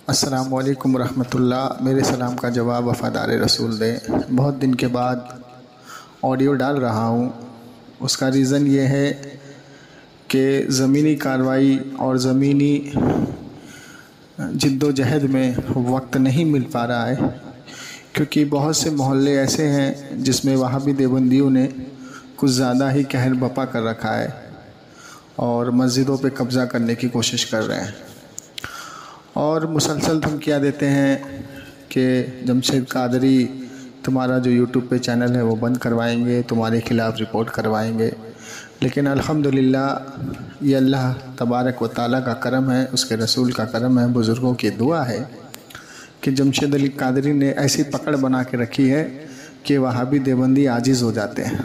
السلام علیکم ورحمۃ اللہ۔ میرے سلام کا جواب وفادار رسول دیں۔ بہت دن کے بعد آڈیو ڈال رہا ہوں، اس کا ریزن یہ ہے کہ زمینی کارروائی اور زمینی جد و جہد میں وقت نہیں مل پا رہا ہے، کیونکہ بہت سے محلے ایسے ہیں جس میں وہابی دیوبندیوں نے کچھ زیادہ ہی قہر بپا کر رکھا ہے اور مسجدوں پہ قبضہ کرنے کی کوشش کر رہے ہیں، اور مسلسل دھمکیاں دیتے ہیں کہ جمشید قادری تمہارا جو یوٹیوب پہ چینل ہے وہ بند کروائیں گے، تمہارے خلاف رپورٹ کروائیں گے۔ لیکن الحمدللہ یہ اللہ تبارک و تعالیٰ کا کرم ہے، اس کے رسول کا کرم ہے، بزرگوں کی دعا ہے کہ جمشید علی قادری نے ایسی پکڑ بنا کے رکھی ہے کہ وہابی دیوبندی عاجز ہو جاتے ہیں۔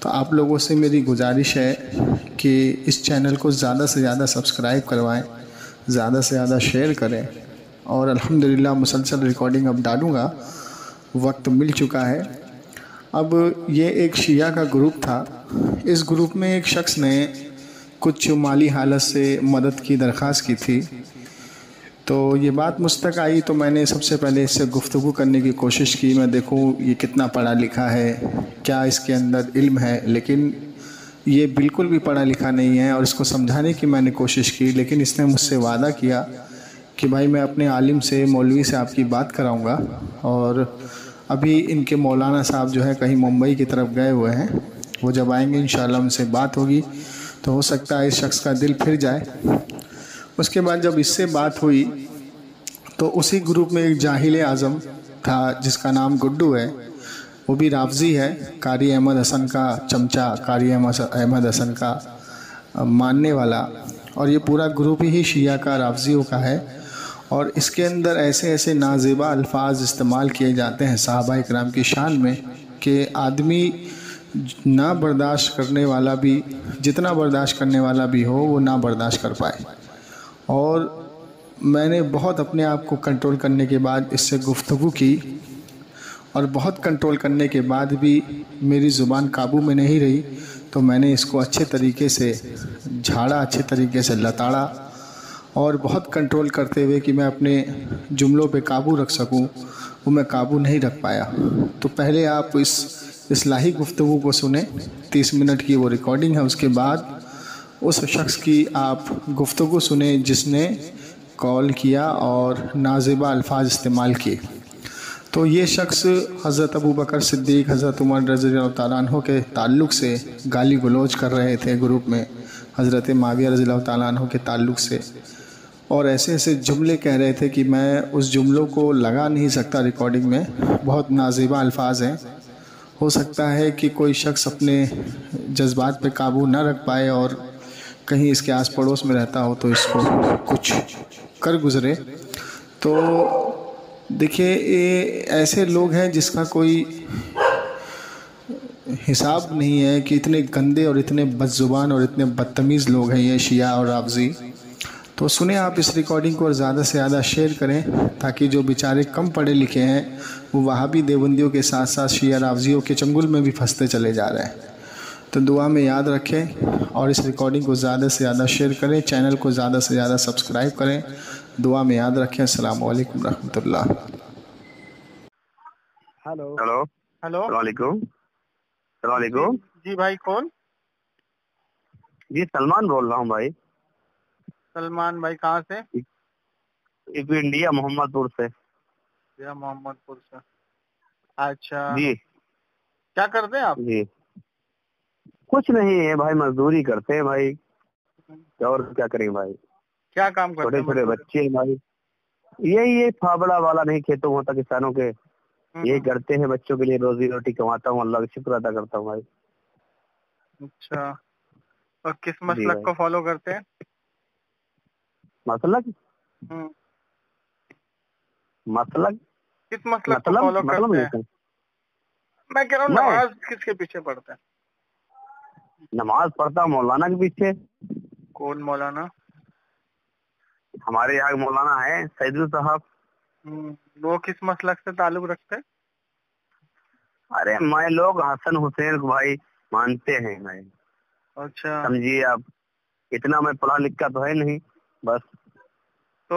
تو آپ لوگوں سے میری گزارش ہے کہ اس چینل کو زیادہ سے زیادہ سبسکرائب کروائیں، زیادہ سے زیادہ شیئر کریں، اور الحمدللہ مسلسل ریکارڈنگ اب ڈالوں گا، وقت مل چکا ہے۔ اب یہ ایک شیعہ کا گروپ تھا، اس گروپ میں ایک شخص نے کچھ مالی حالت سے مدد کی درخواست کی تھی، تو یہ بات مجھ تک آئی تو میں نے سب سے پہلے اس سے گفتگو کرنے کی کوشش کی، میں دیکھوں یہ کتنا پڑھا لکھا ہے، کیا اس کے اندر علم ہے، لیکن یہ بالکل بھی پڑھا لکھا نہیں ہے، اور اس کو سمجھانے کی میں نے کوشش کی، لیکن اس نے مجھ سے وعدہ کیا کہ بھائی میں اپنے عالم سے، مولوی سے آپ کی بات کراؤں گا، اور ابھی ان کے مولانا صاحب جو ہے کہیں ممبئی کی طرف گئے ہوئے ہیں، وہ جب آئیں گے انشاءاللہ ان سے بات ہوگی تو ہو سکتا ہے اس شخص کا دل پھر جائے۔ اس کے بعد جب اس سے بات ہوئی تو اسی گروپ میں ایک جاہل اعظم تھا جس کا نام گڈو ہے، وہ بھی رافضی ہے، قاری احمد حسن کا چمچہ، قاری احمد حسن کا ماننے والا، اور یہ پورا گروپ ہی شیعہ کا، رافضیوں کا ہے، اور اس کے اندر ایسے ایسے نازیبا الفاظ استعمال کیے جاتے ہیں صحابہ اکرام کی شان میں کہ آدمی نہ برداشت کرنے والا بھی، جتنا برداشت کرنے والا بھی ہو وہ نہ برداشت کر پائے۔ اور میں نے بہت اپنے آپ کو کنٹرول کرنے کے بعد اس سے گفتگو کی، اور بہت کنٹرول کرنے کے بعد بھی میری زبان قابو میں نہیں رہی، تو میں نے اس کو اچھے طریقے سے جھاڑا، اچھے طریقے سے لتاڑا، اور بہت کنٹرول کرتے ہوئے کہ میں اپنے جملوں پہ قابو رکھ سکوں، وہ میں قابو نہیں رکھ پایا۔ تو پہلے آپ اس اصلاحی گفتگو کو سنیں، 30 منٹ کی وہ ریکارڈنگ ہے، اس کے بعد اس شخص کی آپ گفتگو سنیں جس نے کال کیا اور نازیبا الفاظ استعمال کیے۔ تو یہ شخص حضرت ابوبکر صدیق، حضرت عمر رضی اللہ تعالیٰ عنہ کے تعلق سے گالی گلوچ کر رہے تھے گروپ میں، حضرت معاویہ رضی اللہ تعالیٰ عنہ کے تعلق سے، اور ایسے ایسے جملے کہہ رہے تھے کہ میں اس جملوں کو لگا نہیں سکتا ریکارڈنگ میں، بہت نازیبا الفاظ ہیں۔ ہو سکتا ہے کہ کوئی شخص اپنے جذبات پہ قابو نہ رکھ پائے اور کہیں اس کے آس پڑوس میں رہتا ہو تو اس کو کچھ کر گزرے۔ تو دیکھیے یہ ایسے لوگ ہیں جس کا کوئی حساب نہیں ہے کہ اتنے گندے اور اتنے بد زبان اور اتنے بدتمیز لوگ ہیں یہ شیعہ اور رافضی۔ تو سنیں آپ اس ریکارڈنگ کو اور زیادہ سے زیادہ شیئر کریں تاکہ جو بیچارے کم پڑھے لکھے ہیں وہ وہابی دیوبندیوں کے ساتھ ساتھ شیعہ رافضیوں کے چنگل میں بھی پھنستے چلے جا رہے ہیں۔ تو دعا میں یاد رکھیں اور اس ریکارڈنگ کو زیادہ سے زیادہ شیئر کریں، چینل کو زیادہ سے زیادہ سبسکرائب کریں، دعا میں یاد رکھیں۔ السلام علیکم ورحمۃ اللہ۔ ہلو ہلو، ہلو السلام علیکم۔ السلام علیکم جی بھائی کون؟ جی سلمان بول رہا ہوں بھائی، سلمان بھائی کہاں سے؟ انڈیا محمد پور سے۔ یا محمد پور سے۔ اچھا جی کیا کرتے ہیں آپ؟ جی کچھ نہیں ہے بھائی، مزدوری کرتے ہیں بھائی، اور کیا کریں بھائی، کیا کام کرتے چھوٹے ہیں؟ چھوٹے بچے ہیں بھائی، یہی پھابڑا والا نہیں کھیتوں ہوتا کسانوں کے، یہی کرتے ہیں بچوں کے لیے، روزی روٹی کماتا ہوں، اللہ کا شکر ادا کرتا ہوں بھائی۔ اچھا، اور کس جی مسلک بھائی، کو فالو کرتے ہیں؟ مسلک مسلک کس مسلک کو مطلب فالو مطلب کرتے نہیں ہیں؟ سر، میں کہہ رہا ہوں میں نماز کس کے پیچھے پڑھتے ہیں؟ نماز پڑھتا ہوں مولانا کے پیچھے۔ کون مولانا؟ ہمارے یہاں مولانا ہے سیدو صاحب۔ وہ کس مسلک سے تعلق رکھتے ہیں؟ ارے میں لوگ حسن حسین کو بھائی مانتے ہیں بھائی، اچھا سمجھیے آپ، اتنا میں پڑھا لکھا تو ہے نہیں، بس تو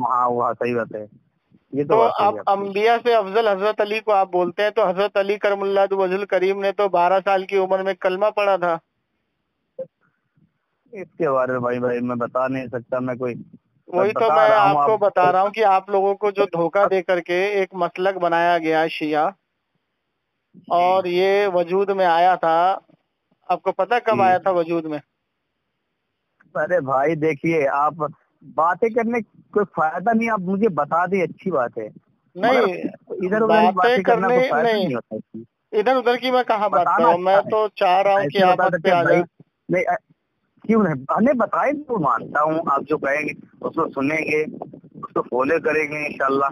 ہاں وہ صحیح بات ہے. یہ تو بات صحیح اب ہے آپ کی. انبیاء سے افضل حضرت علی کو آپ بولتے ہیں، تو حضرت علی کرم اللہ وجہ الکریم نے تو 12 سال کی عمر میں کلمہ پڑھا تھا. اس کے بارے میں بھائی میں بتا نہیں سکتا. میں کوئی وہی تو میں آپ کو بتا رہا ہوں کہ آپ لوگوں کو جو دھوکہ دے کر کے ایک مسلک بنایا گیا شیعہ، اور یہ وجود میں آیا تھا. آپ کو پتہ کب آیا تھا وجود میں؟ ارے بھائی دیکھیے، آپ باتیں کرنے کوئی فائدہ نہیں. آپ مجھے بتا دیں اچھی بات ہے. نہیں، ادھر ادھر باتیں کرنا کوئی فائدہ نہیں، نہیں ہوتا. ادھر ادھر کی میں کہاں بات کر رہا ہوں، میں تو چاہ رہا ہوں کہ آپ حق پہ آ جائیں. نہیں کیوں نہیں، ہمیں بتائیں تو مانتا ہوں. آپ جو کہیں گے اس کو سنیں گے، اس کو فالو کریں گے انشاءاللہ.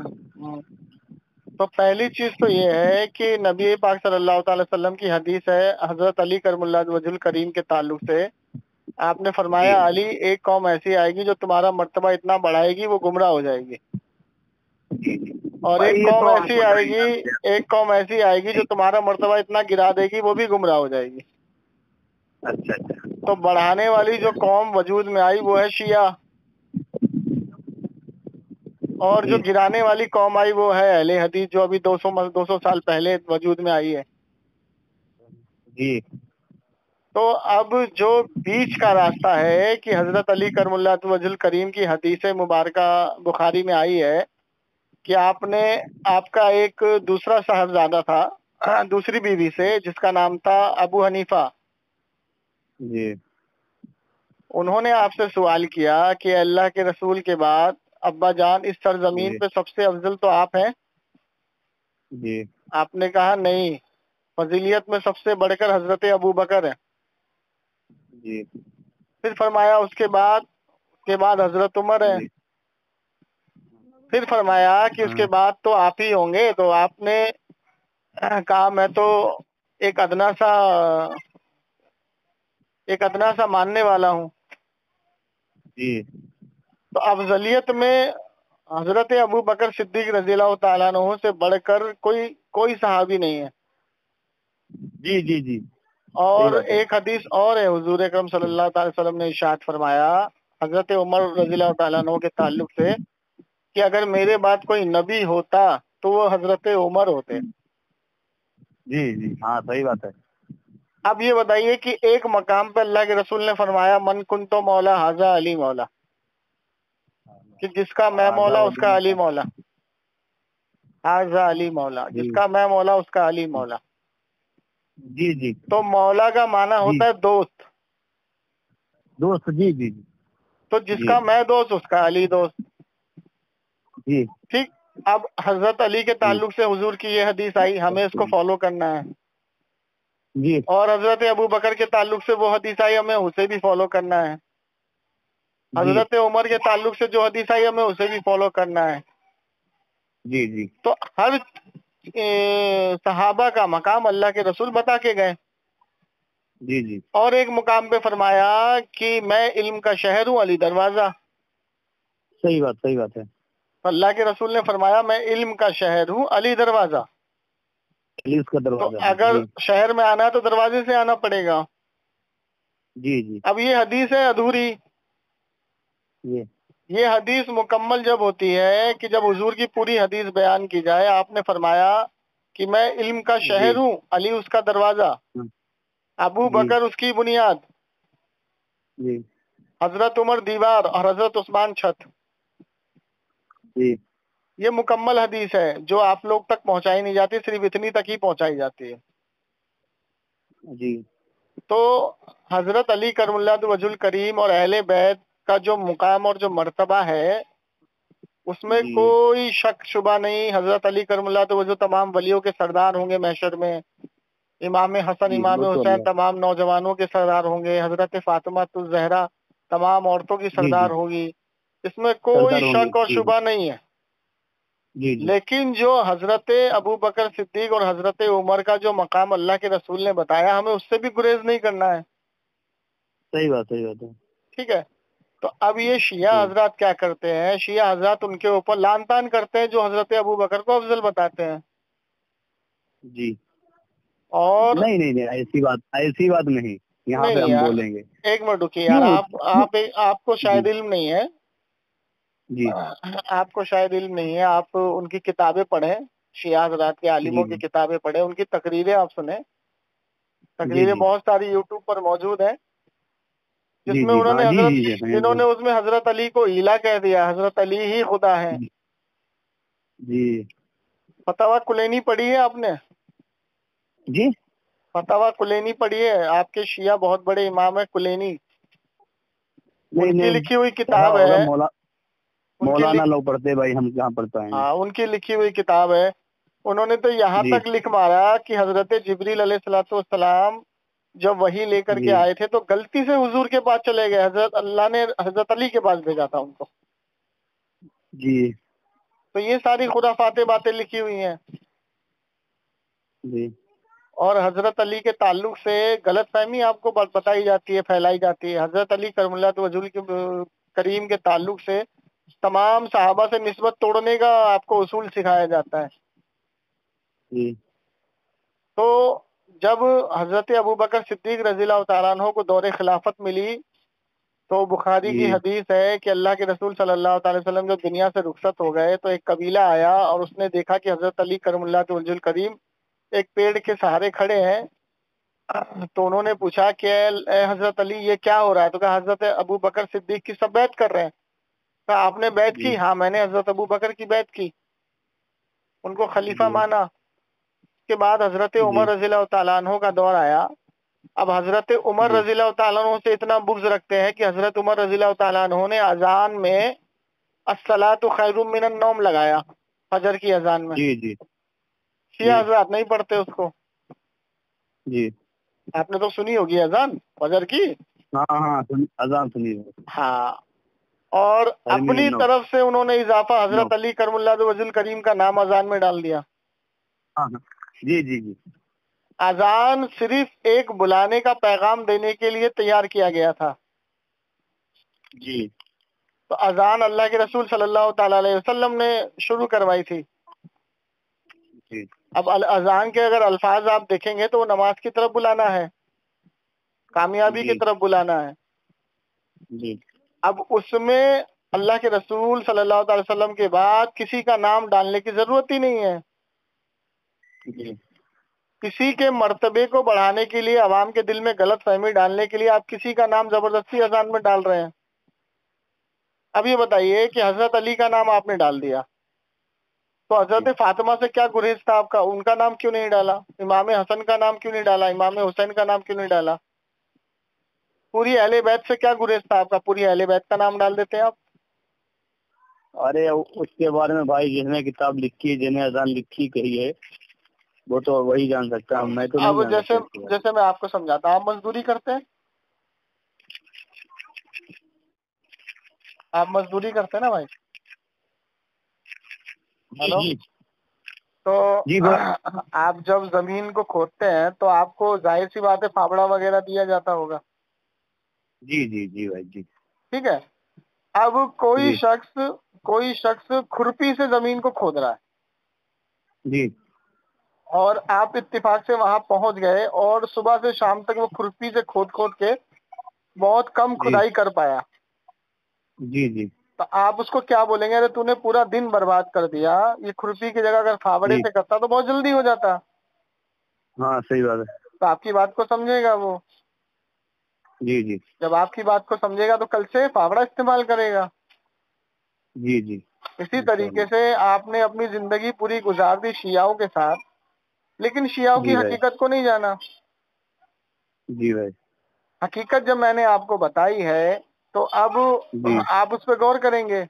تو پہلی چیز تو یہ ہے کہ نبی پاک صلی اللہ تعالی وسلم کی حدیث ہے حضرت علی کرم اللہ وجہ الکریم کے تعلق سے. آپ نے فرمایا علی ایک قوم ایسی آئے گی جو تمہارا مرتبہ اتنا بڑھائے گی وہ گمراہ ہو جائے گی، اور ایک قوم ایسی آئے گی جو تمہارا مرتبہ اتنا گرا دے گی وہ بھی گمراہ ہو جائے گی. اچھا. تو بڑھانے والی جو قوم وجود میں آئی وہ ہے شیعہ، اور جو گرانے والی قوم آئی وہ ہے اہل حدیث، جو ابھی 200 سال پہلے وجود میں آئی ہے. جی. تو اب جو بیچ کا راستہ ہے کہ حضرت علی کرم اللہ وجہ الکریم کی حدیث مبارکہ بخاری میں آئی ہے کہ آپ کا ایک دوسرا صاحبزادہ تھا دوسری بیوی سے جس کا نام تھا ابو حنیفہ. جی. انہوں نے آپ سے سوال کیا کہ اللہ کے رسول کے بعد ابا جان اس سرزمین پہ سب سے افضل تو آپ ہیں؟ جی. آپ نے کہا نہیں، فضیلیت میں سب سے بڑھ کر حضرت ابو بکر ہے. جی. پھر فرمایا اس کے بعد حضرت عمر ہے. پھر فرمایا کہ اس کے بعد تو آپ ہی ہوں گے. تو آپ نے کہا میں تو ایک ادنا سا ماننے والا ہوں. جی. تو افضلیت میں حضرت ابو بکر صدیق رضی اللہ تعالیٰ عنہ سے بڑھ کر کوئی صحابی نہیں ہے. جی. جی. جی. اور ایک حدیث اور ہے، حضور اکرم صلی اللہ تعالی وسلم نے ارشاد فرمایا حضرت عمر رضی اللہ تعالیٰ عنہ کے تعلق سے کہ اگر میرے بعد کوئی نبی ہوتا تو وہ حضرت عمر ہوتے. جی. جی. ہاں صحیح بات ہے. اب یہ بتائیے کہ ایک مقام پہ اللہ کے رسول نے فرمایا من کنتو مولا ھذا علی مولا، کہ جس کا میں مولا اس کا علی مولا. ھذا علی مولا، جس کا میں مولا اس کا علی مولا. جی. جی. تو مولا کا معنی ہوتا ہے دوست. جی. جی. تو جس کا میں دوست اس کا علی دوست. جی. ٹھیک. اب حضرت علی کے تعلق سے حضور کی یہ حدیث آئی، ہمیں اس کو فالو کرنا ہے. جی. اور حضرت ابو بکر کے تعلق سے وہ حدیث آئی، ہمیں اسے بھی فالو کرنا ہے. حضرت عمر کے تعلق سے جو حدیث آئی ہمیں اسے بھی فالو کرنا ہے. جی. جی. تو ہر صحابہ کا مقام اللہ کے رسول بتا کے گئے. جی. جی. اور ایک مقام پہ فرمایا کہ میں علم کا شہر ہوں علی دروازہ. صحیح بات ہے. اللہ کے رسول نے فرمایا میں علم کا شہر ہوں علی دروازہ. تو اگر شہر میں آنا ہے تو دروازے سے آنا پڑے گا. جی. جی. اب یہ حدیث ہے ادھوری. یہ حدیث مکمل جب ہوتی ہے کہ جب حضور کی پوری حدیث بیان کی جائے. آپ نے فرمایا کہ میں علم کا شہر ہوں، علی اس کا دروازہ، ابو بکر اس کی بنیاد، حضرت عمر دیوار اور حضرت عثمان چھت. یہ مکمل حدیث ہے جو آپ لوگ تک پہنچائی نہیں جاتی، صرف اتنی تک ہی پہنچائی جاتی ہے. جی. تو حضرت علی کرم اللہ وجہ الکریم اور اہل بیت کا جو مقام اور جو مرتبہ ہے اس میں کوئی شک شبہ نہیں. حضرت علی کرم اللہ وجہ تمام ولیوں کے سردار ہوں گے محشر میں. امام حسن امام حسین تمام نوجوانوں کے سردار ہوں گے. حضرت فاطمہ الزہرا تمام عورتوں کی سردار ہوگی. اس میں کوئی شک اور شبہ نہیں ہے. لیکن جو حضرت ابو بکر صدیق اور حضرت عمر کا جو مقام اللہ کے رسول نے بتایا ہمیں اس سے بھی گریز نہیں کرنا ہے. صحیح بات ہے. ٹھیک ہے. تو اب یہ شیعہ حضرات کیا کرتے ہیں، شیعہ حضرات ان کے اوپر لان تان کرتے ہیں جو حضرت ابو بکر کو افضل بتاتے ہیں. جی. اور نہیں ایسی بات نہیں یہاں پہ ہم بولیں گے. ایک منٹ رکیے یار، آپ کو شاید علم نہیں ہے. جی آپ کو شاید علم نہیں ہے، آپ ان کی کتابیں پڑھیں، شیعہ حضرات کے عالموں جی کی کتابیں پڑھیں، ان کی تقریریں آپ سنیں. جی تقریریں جی بہت ساری یوٹیوب پر موجود ہیں، جس جی میں جی انہوں ہاں نے جی جی جی جنہوں نے اس میں حضرت علی کو الہ کہہ دیا، حضرت علی ہی خدا ہے. جی فتاوی کلینی پڑھی ہے آپ نے؟ جی فتاوی کلینی پڑھی ہے؟ آپ کے شیعہ بہت بڑے امام ہے کلینی، نہیں ان کی نہیں لکھی ہوئی پڑھا کتاب ہوگا ہے. ان کی مولانا لوگ پڑھتے بھائی، ہم کہاں پڑھ پائیں گے. ہاں، ان کی لکھی ہوئی کتاب ہے. انہوں نے تو یہاں جی تک لکھ مارا کہ حضرت جبریل علیہ الصلوۃ والسلام جب وہی لے کر کے جی آئے تھے تو غلطی سے حضور کے پاس چلے گئے، حضرت اللہ نے حضرت علی کے پاس بھیجا تھا ان کو. جی تو یہ ساری خرافات باتیں لکھی ہوئی ہیں. جی اور حضرت علی کے تعلق سے غلط فہمی آپ کو بتائی جاتی ہے، پھیلائی جاتی ہے. حضرت علی کرم اللہ وجل کریم کے تعلق سے تمام صحابہ سے نسبت توڑنے کا آپ کو اصول سکھایا جاتا ہے. جی تو جب حضرت ابوبکر صدیق رضی اللہ تعالیٰ عنہ کو دور خلافت ملی تو بخاری کی جی حدیث ہے کہ اللہ کے رسول صلی اللہ تعالی وسلم جب دنیا سے رخصت ہو گئے تو ایک قبیلہ آیا اور اس نے دیکھا کہ حضرت علی کرم اللہ وجل الکریم ایک پیڑ کے سہارے کھڑے ہیں. تو انہوں نے پوچھا کہ اے حضرت علی یہ کیا ہو رہا ہے؟ تو کہا حضرت ابو بکر صدیق کی سب بیعت کر رہے ہیں. کہا آپ نے بیعت جی کی؟ ہاں میں نے حضرت ابو بکر کی بیعت کی، ان کو خلیفہ جی مانا. اس کے بعد حضرت جی عمر رضی اللہ تعالیٰ عنہ کا دور آیا. اب حضرت عمر جی رضی اللہ تعالیٰ عنہ سے اتنا بغض رکھتے ہیں کہ حضرت عمر رضی اللہ تعالیٰ عنہ نے اذان میں الصلاۃ خیر من النوم لگایا، فجر کی اذان میں. جی جی شیعہ حضرات نہیں پڑھتے اس کو. جی آپ نے تو سنی ہوگی اذان فجر کی. ہاں ہاں اذان سنی ہے. ہاں، اور من اپنی النوم. طرف سے انہوں نے اضافہ نو حضرت علی کرم اللہ وجل کریم کا نام اذان میں ڈال دیا. ہاں ہاں جی جی جی اذان صرف ایک بلانے کا پیغام دینے کے لیے تیار کیا گیا تھا. جی تو اذان اللہ کے رسول صلی اللہ تعالی علیہ وسلم نے شروع کروائی تھی. جی اب اذان کے اگر الفاظ آپ دیکھیں گے تو وہ نماز کی طرف بلانا ہے، کامیابی کی جی طرف بلانا ہے. جی اب اس میں اللہ کے رسول صلی اللہ تعالی وسلم کے بعد کسی کا نام ڈالنے کی ضرورت ہی نہیں ہے. جی کسی کے مرتبے کو بڑھانے کے لیے، عوام کے دل میں غلط فہمی ڈالنے کے لیے آپ کسی کا نام زبردستی اذان میں ڈال رہے ہیں. اب یہ بتائیے کہ حضرت علی کا نام آپ نے ڈال دیا تو حضرت فاطمہ سے کیا گریز تھا آپ کا؟ ان کا نام کیوں نہیں ڈالا؟ امام حسن کا نام کیوں نہیں ڈالا؟ امام حسین کا نام کیوں نہیں ڈالا؟ پوری اہل بیت سے کیا گریز تھا آپ کا؟ پوری اہل بیت کا نام ڈال دیتے ہیں آپ. ارے اس کے بارے میں بھائی جس نے کتاب لکھی ہے، جنہیں اذان لکھی کہی ہے، وہ تو وہی جان سکتا ہے، میں تو نہیں اب جان سکتا اس کے بارے جیسے میں آپ کو سمجھاتا ہوں، آپ مزدوری کرتے ہیں؟ آپ مزدوری کرتے ہیں نا بھائی؟ میں. ہلو. جی تو جی آپ جب زمین کو کھودتے ہیں تو آپ کو ظاہر سی بات ہے فاوڑا وغیرہ دیا جاتا ہوگا. جی جی جی بھائی جی ٹھیک ہے. اب جی کوئی شخص کھرپی سے زمین کو کھود رہا ہے جی اور آپ اتفاق سے وہاں پہنچ گئے اور صبح سے شام تک وہ کھرپی سے کھود کھود کے بہت کم جی کھدائی کر پایا. جی جی تو آپ اس کو کیا بولیں گے؟ ارے تو نے پورا دن برباد کر دیا، یہ کھرپی کی جگہ اگر فاوڑے جی سے کرتا تو بہت جلدی ہو جاتا. ہاں صحیح بات ہے. تو آپ کی بات کو سمجھے گا وہ. جی جی جب آپ کی بات کو سمجھے گا تو کل سے فاوڑا استعمال کرے گا. جی جی اسی انشاء طریقے اللہ. سے آپ نے اپنی زندگی پوری گزار دی شیعاؤں کے ساتھ، لیکن شیعاؤں جی کی بھائی حقیقت کو نہیں جانا. جی بھائی حقیقت جب میں نے آپ کو بتائی ہے تو اب جی آپ اس پہ غور کریں گے.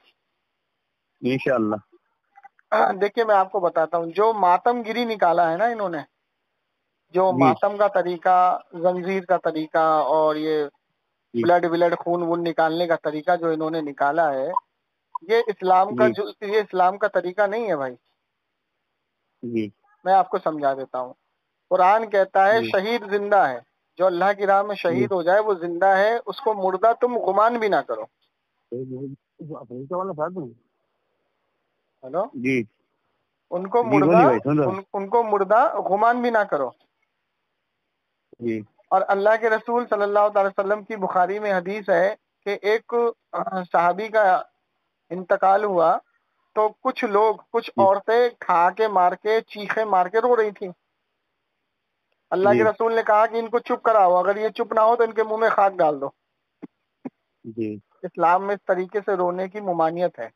انشاء اللہ. دیکھیے میں آپ کو بتاتا ہوں، جو ماتم گیری نکالا ہے نا انہوں نے، جو جی ماتم کا طریقہ، زنجیر کا طریقہ اور یہ جی بلڈ خون وون نکالنے کا طریقہ جو انہوں نے نکالا ہے، یہ جی اسلام کا طریقہ نہیں ہے بھائی. جی میں آپ کو سمجھا دیتا ہوں. قرآن کہتا ہے جی شہید زندہ ہے، جو اللہ کی راہ میں جی شہید ہو جائے وہ زندہ ہے، اس کو مردہ تم گمان بھی نہ کرو. ہلو. جی ان کو جی مردہ بولیے بھائی سن رہا ہوں. ان کو مردہ گمان بھی نہ کرو. جی اور اللہ کے رسول صلی اللہ تعالی وسلم کی بخاری میں حدیث ہے کہ ایک صحابی کا انتقال ہوا تو کچھ لوگ، کچھ عورتیں کھا کے مار کے چیخے مار کے رو رہی تھیں. اللہ کے رسول نے کہا کہ ان کو چپ کراؤ، اگر یہ چپ نہ ہو تو ان کے منہ میں خاک ڈال دو. جی اسلام میں اس طریقے سے رونے کی ممانعت ہے.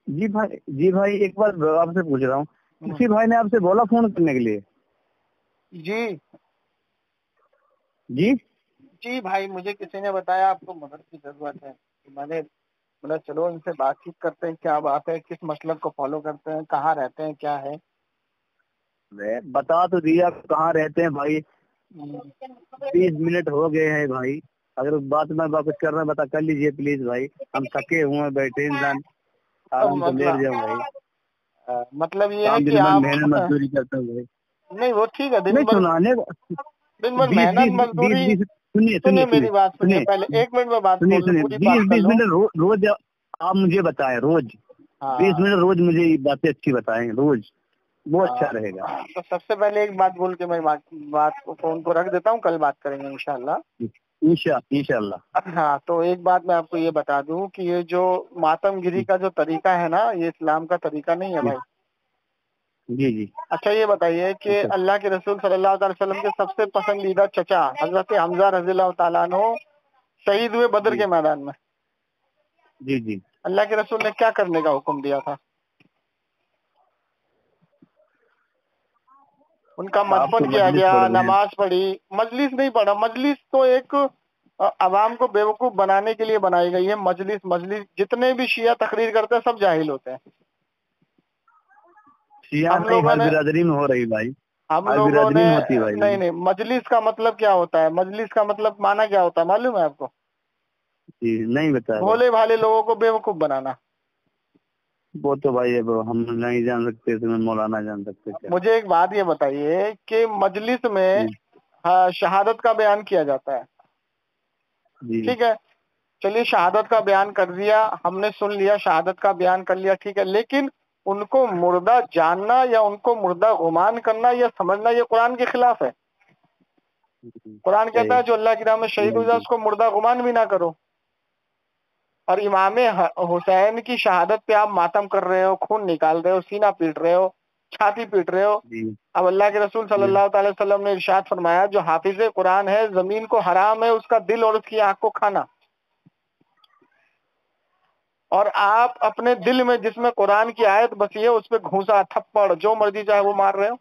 جی بھائی ایک بار آپ سے پوچھ رہا ہوں، کسی بھائی نے آپ سے بولا فون کرنے کے لیے؟ جی جی جی بھائی، مجھے کسی نے بتایا آپ کو مدد کی ضرورت ہے. میں نے بولا چلو ان سے بات چیت کرتے ہیں، کیا بات ہے، کس مسلک کو فالو کرتے ہیں، کہاں رہتے ہیں، کیا ہے. بتا تو دیا کہاں رہتے ہیں بھائی. 20 منٹ ہو گئے ہیں بھائی، اگر بات میں واپس کر رہا ہوں بتا کر لیجئے پلیز بھائی. ہم تھکے ہوئے بیٹھے انسان، آرام سے لیٹ جاؤں بھائی. مطلب یہ ہے دن کہ بھر آپ محنت مزدوری کرتا ہوں بھائی. نہیں وہ ٹھیک ہے، نہیں سنانے دن بھر محنت مزدوری. سنیے میری بات سنیے پہلے، 1 منٹ میں بات کر لوں، پوری بات کر 20 لوں. منٹ روز آپ مجھے بتائیں، روز 20 منٹ روز مجھے یہ باتیں اچھی بتائیں روز، وہ اچھا رہے گا. تو سب سے پہلے ایک بات بول کے میں بات کو فون کو رکھ دیتا ہوں، کل بات کریں گے انشاءاللہ. انشاءاللہ. ہاں تو ایک بات میں آپ کو یہ بتا دوں کہ یہ جو ماتم گیری کا جو طریقہ ہے نا، یہ اسلام کا طریقہ نہیں ہے بھائی. جی اچھا یہ بتائیے کہ اللہ کے رسول صلی اللہ علیہ وسلم کے سب سے پسندیدہ چچا حضرت حمزہ رضی اللہ تعالیٰ عنہ شہید ہوئے بدر کے میدان میں. جی اللہ کے رسول نے کیا کرنے کا حکم دیا تھا؟ ان کا مدفن کیا گیا، نماز پڑھی. مجلس نہیں پڑھا، مجلس تو ایک عوام کو بیوقوف بنانے کے لیے بنائی گئی ہے. مجلس جتنے بھی شیعہ تقریر کرتے ہیں سب جاہل ہوتے ہیں. ہم لوگوں نے برادری میں ہو رہی بھائی، ہم لوگوں نے ہوتی بھائی. نہیں مجلس کا مطلب کیا ہوتا ہے؟ مجلس کا مطلب معنی کیا ہوتا ہے معلوم ہے آپ کو؟ جی نہیں بتایا. بھولے بھالے لوگوں کو بیوقوف بنانا. وہ تو بھائی اب ہم نہیں جان سکتے، تمہیں مولانا جان سکتے. مجھے ایک بات یہ بتائیے کہ مجلس میں شہادت کا بیان کیا جاتا ہے، ٹھیک ہے، چلیے شہادت کا بیان کر دیا، ہم نے سن لیا، شہادت کا بیان کر لیا، ٹھیک ہے، لیکن ان کو مردہ جاننا یا ان کو مردہ گمان کرنا یا سمجھنا یہ قرآن کے خلاف ہے. قرآن کہتا ہے جو اللہ کی راہ میں شہید ہو جائے اس کو مردہ گمان بھی نہ کرو. اور امام حسین کی شہادت پہ آپ ماتم کر رہے ہو، خون نکال رہے ہو، سینہ پیٹ رہے ہو، چھاتی پیٹ رہے ہو. اب اللہ کے رسول صلی اللہ تعالی وسلم نے ارشاد فرمایا جو حافظ قرآن ہے زمین کو حرام ہے اس کا دل اور اس کی آنکھ کو کھانا. اور آپ اپنے دل میں جس میں قرآن کی آیت بسی ہے اس پہ گھونسا، تھپڑ، جو مرضی چاہے وہ مار رہے ہو.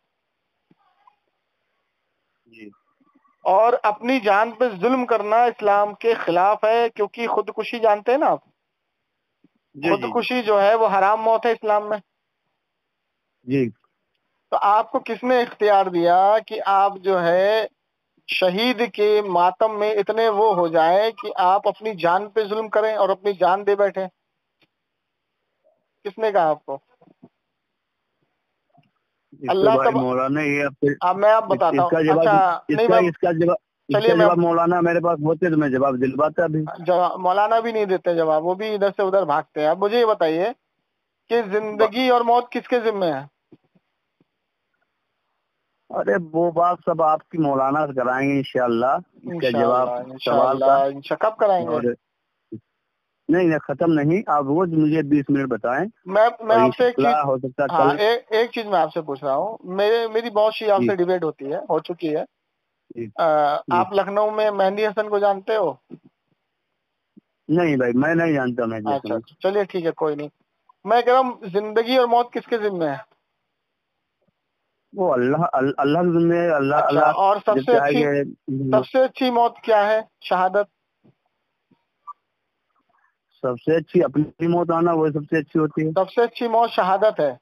اور اپنی جان پہ ظلم کرنا اسلام کے خلاف ہے، کیونکہ خودکشی جانتے ہیں نا آپ، خودکشی جو ہے وہ حرام موت ہے اسلام میں. جی تو آپ کو کس نے اختیار دیا کہ آپ جو ہے شہید کے ماتم میں اتنے وہ ہو جائیں کہ آپ اپنی جان پہ ظلم کریں اور اپنی جان دے بیٹھیں؟ کس نے کہا آپ کو؟ اللہ بھائی مولانا یہ میں آپ بتاتا ہوں. اچھا اس کا جواب مولانا میرے پاس ہوتے تو میں جواب دلواتا بھی. مولانا بھی نہیں دیتے جواب، وہ بھی ادھر سے ادھر بھاگتے ہیں. اب مجھے یہ بتائیے کہ زندگی اور موت کس کے ذمہ ہے؟ ارے وہ بات سب آپ کی مولانا سے کرائیں گے انشاءاللہ. اس کا جواب سوال کا کب کرائیں گے؟ نہیں ختم نہیں، آپ روز مجھے 20 منٹ بتائیں. میں آپ سے ایک چیز میں آپ سے پوچھ رہا ہوں. میری بہت سی آپ سے ڈیبیٹ ہوتی ہے، ہو چکی ہے. آپ لکھنؤ میں مہندی حسن کو جانتے ہو؟ نہیں بھائی میں نہیں جانتا. اچھا چلیے ٹھیک ہے، کوئی نہیں. میں کہہ رہا ہوں زندگی اور موت کس کے ذمہ ہے؟ وہ اللہ کے ذمہ ہے. اللہ اور سب سے اچھی موت کیا ہے؟ شہادت. سب سے اچھی اپنی موت آنا، وہ سب سے اچھی ہوتی ہے. سب سے اچھی موت شہادت ہے،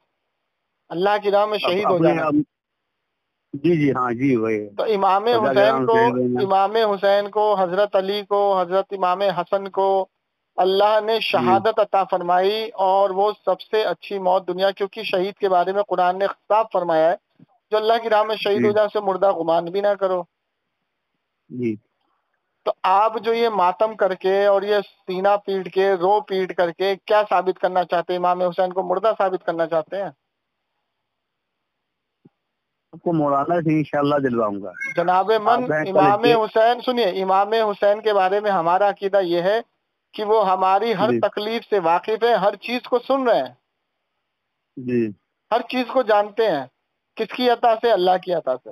اللہ کی راہ میں شہید ہو جانا. جی ہاں جی وہی. تو امام حسین کو، حضرت علی کو، حضرت امام حسن کو اللہ نے شہادت عطا فرمائی، اور وہ سب سے اچھی موت دنیا، کیونکہ شہید کے بارے میں قرآن نے خطاب فرمایا ہے جو اللہ کی راہ میں شہید ہو جائے اسے مردہ گمان بھی نہ کرو. جی تو آپ جو یہ ماتم کر کے اور یہ سینہ پیٹ کے، رو پیٹ کر کے کیا ثابت کرنا چاہتے ہیں؟ امام حسین کو مردہ ثابت کرنا چاہتے ہیں؟ آپ کو مولانا سے انشاءاللہ دلواؤں گا. جناب من امام حسین، سنیے، امام حسین کے بارے میں ہمارا عقیدہ یہ ہے کہ وہ ہماری ہر تکلیف سے واقف ہے، ہر چیز کو سن رہے ہیں، جی ہر چیز کو جانتے ہیں. کس کی عطا سے؟ اللہ کی عطا سے.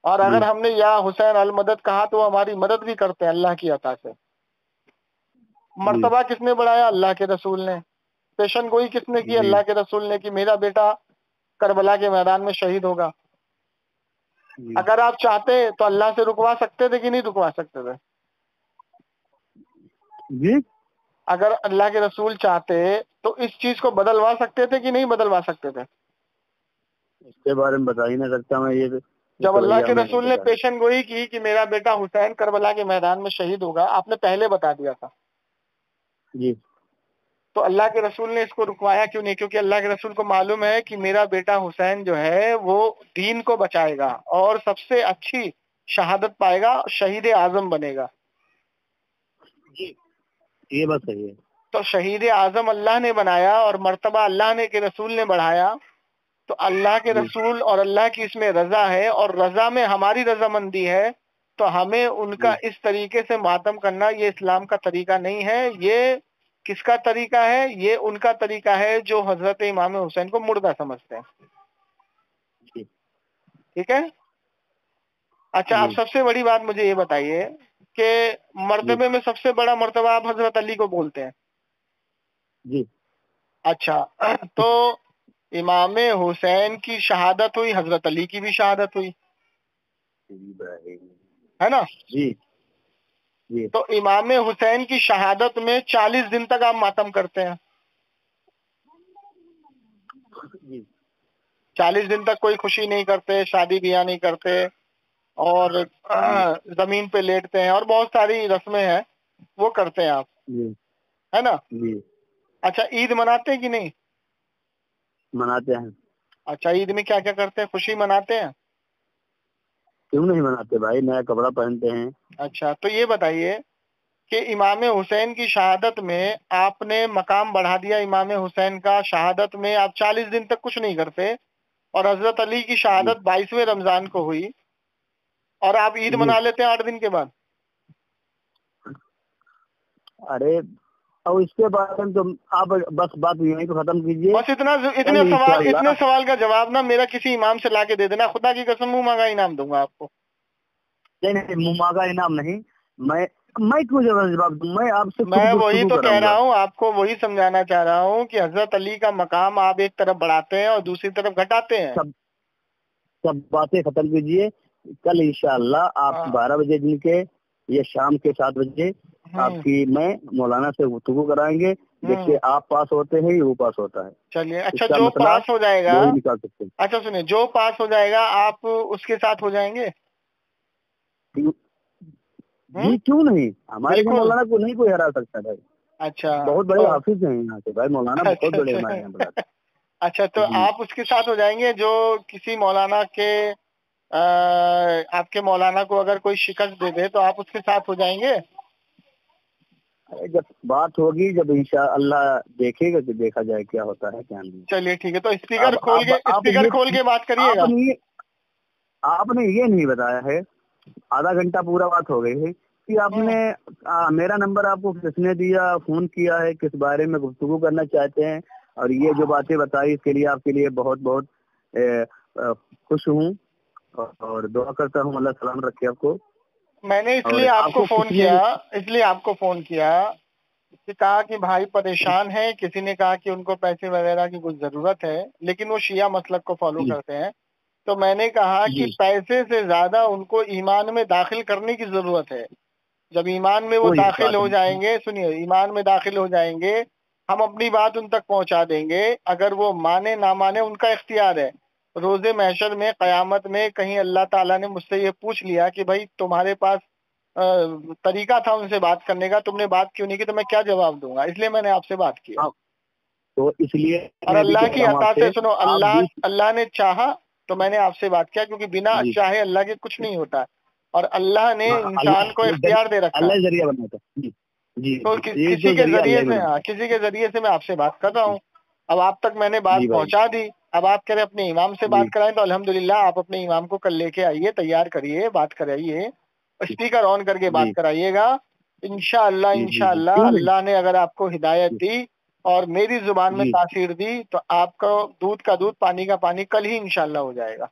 اور اگر ہم نے یا حسین المدد کہا تو وہ ہماری مدد بھی کرتے ہیں اللہ کی عطا سے. مرتبہ کس نے بڑھایا؟ اللہ کے رسول نے. پیشن گوئی کس نے کی؟ اللہ کے رسول نے، کہ میرا بیٹا کربلا کے میدان میں شہید ہوگا. اگر آپ چاہتے تو اللہ سے رکوا سکتے تھے کہ نہیں رکوا سکتے تھے؟ جی اگر اللہ کے رسول چاہتے تو اس چیز کو بدلوا سکتے تھے کہ نہیں بدلوا سکتے تھے؟ اس کے بارے میں بتا ہی نہیں سکتا میں. یہ جب اللہ کے رسول نے پیشن گوئی کی کہ میرا بیٹا حسین کربلا کے میدان میں شہید ہوگا، آپ نے پہلے بتا دیا تھا، جی تو اللہ کے رسول نے اس کو رکوایا کیوں نہیں؟ کیونکہ اللہ کے رسول کو معلوم ہے کہ میرا بیٹا حسین جو ہے وہ دین کو بچائے گا اور سب سے اچھی شہادت پائے گا، شہید اعظم بنے گا. یہ بات صحیح ہے. تو شہید اعظم اللہ نے بنایا اور مرتبہ اللہ نے کے رسول نے بڑھایا. تو اللہ کے رسول اور اللہ کی اس میں رضا ہے، اور رضا میں ہماری رضامندی ہے. تو ہمیں ان کا اس طریقے سے ماتم کرنا یہ اسلام کا طریقہ نہیں ہے. یہ کس کا طریقہ ہے؟ یہ ان کا طریقہ ہے جو حضرت امام حسین کو مردہ سمجھتے ہیں. ٹھیک ہے. اچھا، آپ سب سے بڑی بات مجھے یہ بتائیے کہ مرتبے میں سب سے بڑا مرتبہ آپ حضرت علی کو بولتے ہیں. جی اچھا، تو امام حسین کی شہادت ہوئی، حضرت علی کی بھی شہادت ہوئی، ہے نا؟ جی جی تو امام حسین کی شہادت میں 40 دن تک آپ ماتم کرتے ہیں. 40 دن تک کوئی خوشی نہیں کرتے، شادی بیاہ نہیں کرتے، اور زمین پہ لیٹتے ہیں، اور بہت ساری رسمیں ہیں وہ کرتے ہیں آپ، ہے نا؟ اچھا، عید مناتے ہیں کہ نہیں؟ مناتے ہیں. اچھا، عید میں کیا کیا کرتے ہیں؟ خوشی مناتے ہیں؟ کیوں نہیں مناتے بھائی، نیا کپڑا پہنتے ہیں. اچھا، تو یہ بتائیے کہ امام حسین کی شہادت میں آپ نے مقام بڑھا دیا امام حسین کا، شہادت میں آپ 40 دن تک کچھ نہیں کرتے، اور حضرت علی کی شہادت 22ویں رمضان کو ہوئی، اور آپ عید منا لیتے ہیں 8 دن کے بعد. ارے اور اس کے بارے میں تو آپ بس بات یہیں کو ختم کیجیے. بس اتنے سوال کا جواب نا میرا کسی امام سے لا کے دے دینا، خدا کی قسم منہ مانگا انعام دوں گا آپ کو. نہیں، منہ مانگا انعام نہیں. میں کیوں جواب دوں؟ میں آپ سے میں وہی تو کہہ رہا ہوں، آپ کو وہی سمجھانا چاہ رہا ہوں کہ حضرت علی کا مقام آپ ایک طرف بڑھاتے ہیں اور دوسری طرف گھٹاتے ہیں. سب باتیں ختم کیجیے. کل انشاءاللہ آپ 12 بجے دن کے یا شام کے 7 بجے آپ کی میں مولانا سے گفتگو کرائیں گے. دیکھیے آپ پاس ہوتے ہیں یا وہ پاس ہوتا ہے. چلیے، اچھا جو پاس ہو جائے گا، نکال سکتے ہیں. اچھا سنیں، جو پاس ہو جائے گا آپ اس کے ساتھ ہو جائیں گے؟ جی کیوں نہیں، ہمارے مولانا کو نہیں کوئی ہرا سکتا بھائی. اچھا، بہت بڑے حافظ ہیں یہاں سے بھائی، مولانا بہت بڑے ہمارے یہاں. اچھا، تو آپ اس کے ساتھ ہو جائیں گے جو کسی مولانا کے آپ کے مولانا کو اگر کوئی شکست دے دے تو آپ اس کے ساتھ ہو جائیں گے؟ جب بات ہوگی، جب انشاءاللہ دیکھے گا کہ دیکھا جائے کیا ہوتا ہے کیا نہیں. چلیے ٹھیک ہے، تو اسپیکر کھول کے بات کریے گا. آپ نے یہ نہیں بتایا ہے، آدھا گھنٹہ پورا بات ہو گئی ہے کہ آپ نے میرا نمبر آپ کو کس نے دیا، فون کیا ہے، کس بارے میں گفتگو کرنا چاہتے ہیں، اور یہ جو باتیں بتائی اس کے لیے آپ کے لیے بہت بہت خوش ہوں اور دعا کرتا ہوں اللہ سلام رکھے آپ کو. میں نے اس لیے آپ کو فون کیا کہ کہا کہ بھائی پریشان ہیں، کسی نے کہا کہ ان کو پیسے وغیرہ کی کچھ ضرورت ہے، لیکن وہ شیعہ مسلک کو فالو کرتے ہیں. تو میں نے کہا کہ پیسے سے زیادہ ان کو ایمان میں داخل کرنے کی ضرورت ہے. جب ایمان میں وہ داخل ہو جائیں گے، سنیے، ایمان میں داخل ہو جائیں گے، ہم اپنی بات ان تک پہنچا دیں گے. اگر وہ مانے نہ مانے ان کا اختیار ہے. روز محشر میں، قیامت میں کہیں اللہ تعالیٰ نے مجھ سے یہ پوچھ لیا کہ بھائی تمہارے پاس طریقہ تھا ان سے بات کرنے کا، تم نے بات کیوں نہیں کی، تو میں کیا جواب دوں گا؟ اس لیے میں نے آپ سے بات کی. تو اس لیے اور اللہ کی عطا سے، سنو، اللہ نے چاہا تو میں نے آپ سے بات کیا، کیونکہ بنا چاہے اللہ کے کچھ نہیں ہوتا، اور اللہ نے انسان کو اختیار دے رکھا، اللہ ذریعہ بناتا. تو کسی کے ذریعے سے میں آپ سے بات کر رہا ہوں. اب آپ تک میں نے بات پہنچا دی. اب آپ کہہ رہے اپنے امام سے بات کرائیں، تو الحمدللہ آپ اپنے امام کو کل لے کے آئیے، تیار کریے، بات کرائیے، اسپیکر آن کر کے بات کرائیے گا. انشاءاللہ انشاءاللہ اللہ نے اگر آپ کو ہدایت دی اور میری زبان میں تاثیر دی تو آپ کا دودھ کا دودھ پانی کا پانی کل ہی انشاءاللہ ہو جائے گا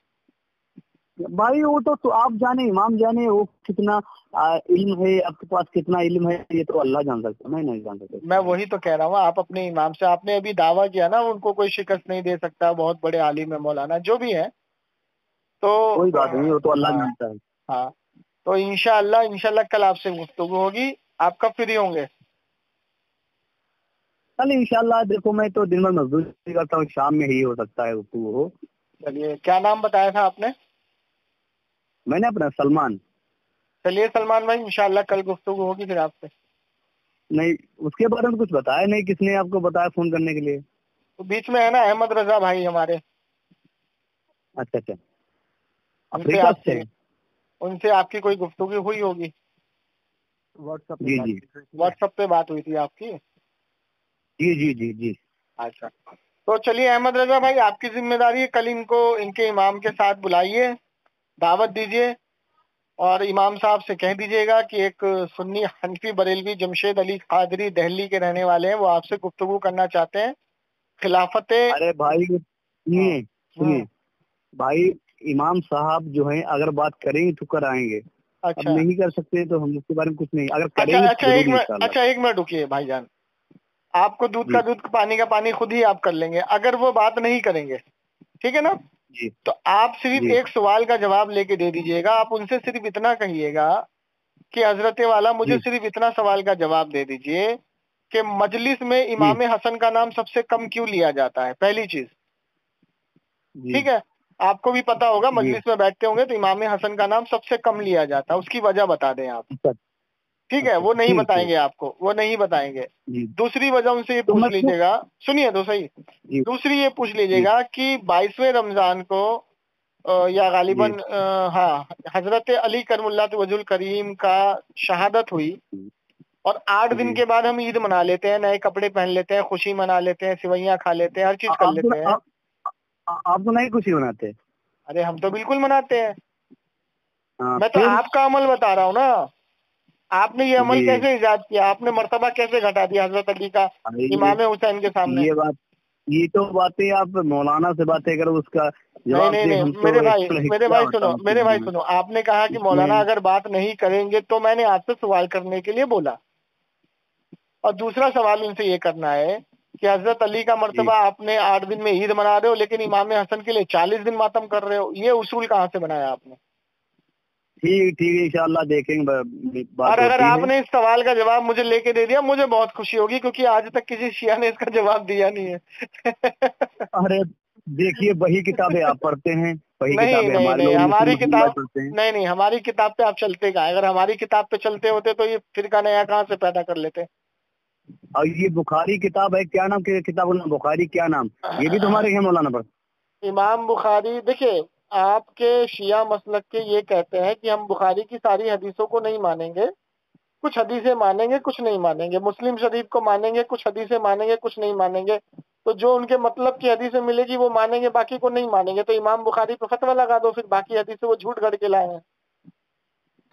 بھائی وہ تو آپ جانے، امام جانے وہ کتنا علم ہے آپ کے پاس، کتنا علم ہے یہ تو اللہ جان سکتا، میں نہیں جان سکتا. میں وہی تو کہہ رہا ہوں، آپ اپنے امام سے، آپ نے ابھی دعویٰ کیا نا ان کو کوئی شکست نہیں دے سکتا، بہت بڑے عالم ہے مولانا جو بھی ہے، تو کوئی بات نہیں، وہ تو اللہ جانتا ہے. ہاں تو انشاءاللہ کل آپ سے گفتگو ہوگی. آپ کب فری ہوں گے؟ کل انشاءاللہ. دیکھو میں تو دن میں مزدوری کرتا ہوں، شام میں ہی ہو سکتا ہے گفتگو ہو. چلیے، کیا نام بتایا تھا آپ نے؟ میں نے اپنا سلمان. چلیے سلمان بھائی، انشاءاللہ کل گفتگو ہوگی پھر آپ سے. نہیں اس کے بارے میں کچھ بتایا نہیں، کس نے آپ کو بتایا فون کرنے کے لیے؟ تو بیچ میں ہے نا احمد رضا بھائی ہمارے. اچھا اچھا، ان افریقہ سے. ان سے آپ کی کوئی گفتگو ہوئی ہوگی؟ جی جی، واٹس ایپ پہ بات ہوئی تھی آپ کی؟ جی جی جی جی. اچھا تو چلیے احمد رضا بھائی، آپ کی ذمہ داری ہے، کل ان کو ان کے امام کے ساتھ بلائیے، دعوت دیجیے، اور امام صاحب سے کہہ دیجیے گا کہ ایک سنی حنفی بریلوی جمشید علی قادری دہلی کے رہنے والے ہیں، وہ آپ سے گفتگو کرنا چاہتے ہیں خلافت. ارے بھائی سنیے بھائی، امام صاحب جو ہیں اگر بات کریں گے تو کرائیں گے. اب نہیں کر سکتے تو ہم اس کے بارے میں کچھ نہیں، اگر کریں گے اچھا ایک منٹ رکیے بھائی جان، آپ کو دودھ کا دودھ پانی کا پانی خود ہی آپ کر لیں گے. اگر وہ بات نہیں کریں گے، ٹھیک ہے نا، تو آپ صرف ایک سوال کا جواب لے کے دے دیجئے گا. آپ ان سے صرف اتنا کہیے گا کہ حضرت والا مجھے صرف اتنا سوال کا جواب دے دیجئے کہ مجلس میں امام حسن کا نام سب سے کم کیوں لیا جاتا ہے، پہلی چیز. ٹھیک ہے، آپ کو بھی پتا ہوگا، مجلس میں بیٹھتے ہوں گے تو امام حسن کا نام سب سے کم لیا جاتا ہے، اس کی وجہ بتا دیں آپ. ٹھیک ہے، وہ نہیں بتائیں گے آپ کو، وہ نہیں بتائیں گے. دوسری وجہ ان سے یہ پوچھ لیجیے گا، سنیے تو صحیح، دوسری یہ پوچھ لیجیے گا کہ 22ویں رمضان کو یا غالباً ہاں حضرت علی کرم اللہ وجہ الکریم کا شہادت ہوئی، اور 8 دن کے بعد ہم عید منا لیتے ہیں، نئے کپڑے پہن لیتے ہیں، خوشی منا لیتے ہیں، سوئیاں کھا لیتے ہیں، ہر چیز کر لیتے ہیں. آپ تو نہیں خوشی مناتے؟ ارے ہم تو بالکل مناتے ہیں. میں تو آپ کا عمل بتا رہا ہوں نا. آپ نے یہ عمل کیسے ایجاد کیا، آپ نے مرتبہ کیسے گھٹا دیا حضرت علی کا امام حسین کے سامنے؟ یہ تو باتیں آپ مولانا سے باتیں کرو، اس کا جواب نہیں میرے بھائی سنو، آپ نے کہا کہ مولانا اگر بات نہیں کریں گے تو میں نے آپ سے سوال کرنے کے لیے بولا. اور دوسرا سوال ان سے یہ کرنا ہے کہ حضرت علی کا مرتبہ آپ نے 8 دن میں عید منا رہے ہو، لیکن امام حسن کے لیے 40 دن ماتم کر رہے ہو. یہ اصول کہاں سے بنایا آپ نے؟ ٹھیک انشاءاللہ دیکھیں گے. اور اگر آپ نے اس سوال کا جواب مجھے لے کے دے دیا، مجھے بہت خوشی ہوگی، کیونکہ آج تک کسی شیعہ نے اس کا جواب دیا نہیں ہے. ارے دیکھیے، وہی کتابیں آپ پڑھتے ہیں، نہیں ہماری کتاب نہیں ہماری کتاب پہ آپ چلتے گا. اگر ہماری کتاب پہ چلتے ہوتے تو یہ فرقہ نیا کہاں سے پیدا کر لیتے؟ اور یہ بخاری کتاب ہے، کیا نام کتاب بخاری، کیا نام؟ یہ بھی تمہارے ہیں مولانا پر؟ امام بخاری، دیکھیے آپ کے شیعہ مسلک کے یہ کہتے ہیں کہ ہم بخاری کی ساری حدیثوں کو نہیں مانیں گے، کچھ حدیثیں مانیں گے، کچھ نہیں مانیں گے. مسلم شریف کو مانیں گے، کچھ حدیثیں مانیں گے، کچھ نہیں مانیں گے. تو جو ان کے مطلب کی حدیثیں ملے گی وہ مانیں گے، باقی کو نہیں مانیں گے. تو امام بخاری پہ فتویٰ لگا دو، پھر باقی حدیثیں وہ جھوٹ گھڑ کے لائے ہیں.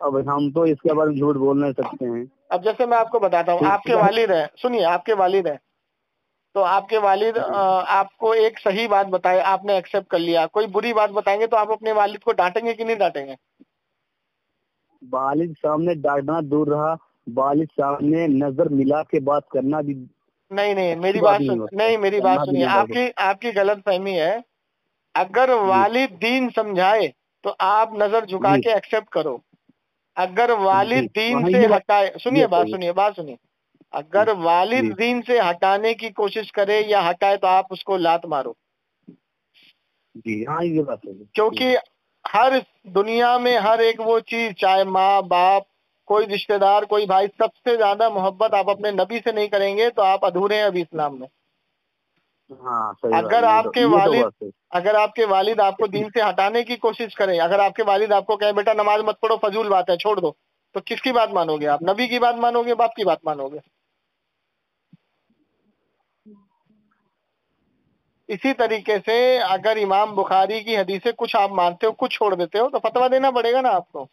اب ہم تو اس کے بارے میں جھوٹ بول نہیں سکتے ہیں. اب جیسے میں آپ کو بتاتا ہوں، آپ کے والد ہیں، سنیے، آپ کے والد ہیں، تو آپ کے والد آپ کو ایک صحیح بات بتائے، آپ نے ایکسیپٹ کر لیا. کوئی بری بات بتائیں گے تو آپ اپنے والد کو ڈانٹیں گے کہ نہیں ڈانٹیں گے؟ والد سامنے ڈانٹنا دور رہا، والد سامنے نظر ملا کے بات کرنا بھی نہیں میری بات سنیے، آپ کی غلط فہمی ہے. اگر والد دین سمجھائے تو آپ نظر جھکا کے ایکسیپٹ کرو. اگر والد دین سے ہٹائے، بات سنیے، اگر والد دین سے ہٹانے کی کوشش کرے یا ہٹائے تو آپ اس کو لات مارو. جی ہاں، یہ بات ہے. کیونکہ ہر دنیا میں ہر ایک وہ چیز، چاہے ماں باپ، کوئی رشتہ دار، کوئی بھائی، سب سے زیادہ محبت آپ اپنے نبی سے نہیں کریں گے تو آپ ادھورے ہیں ابھی اسلام میں. اگر آپ کے والد آپ کو دین سے ہٹانے کی کوشش کریں، اگر آپ کے والد آپ کو کہیں بیٹا نماز مت پڑھو، فضول بات ہے، چھوڑ دو، تو کس کی بات مانو گے آپ؟ نبی کی بات مانو گے، باپ کی بات مانو گے؟ اسی طریقے سے اگر امام بخاری کی حدیثیں کچھ آپ مانتے ہو، کچھ چھوڑ دیتے ہو، تو فتویٰ دینا پڑے گا نا آپ کو.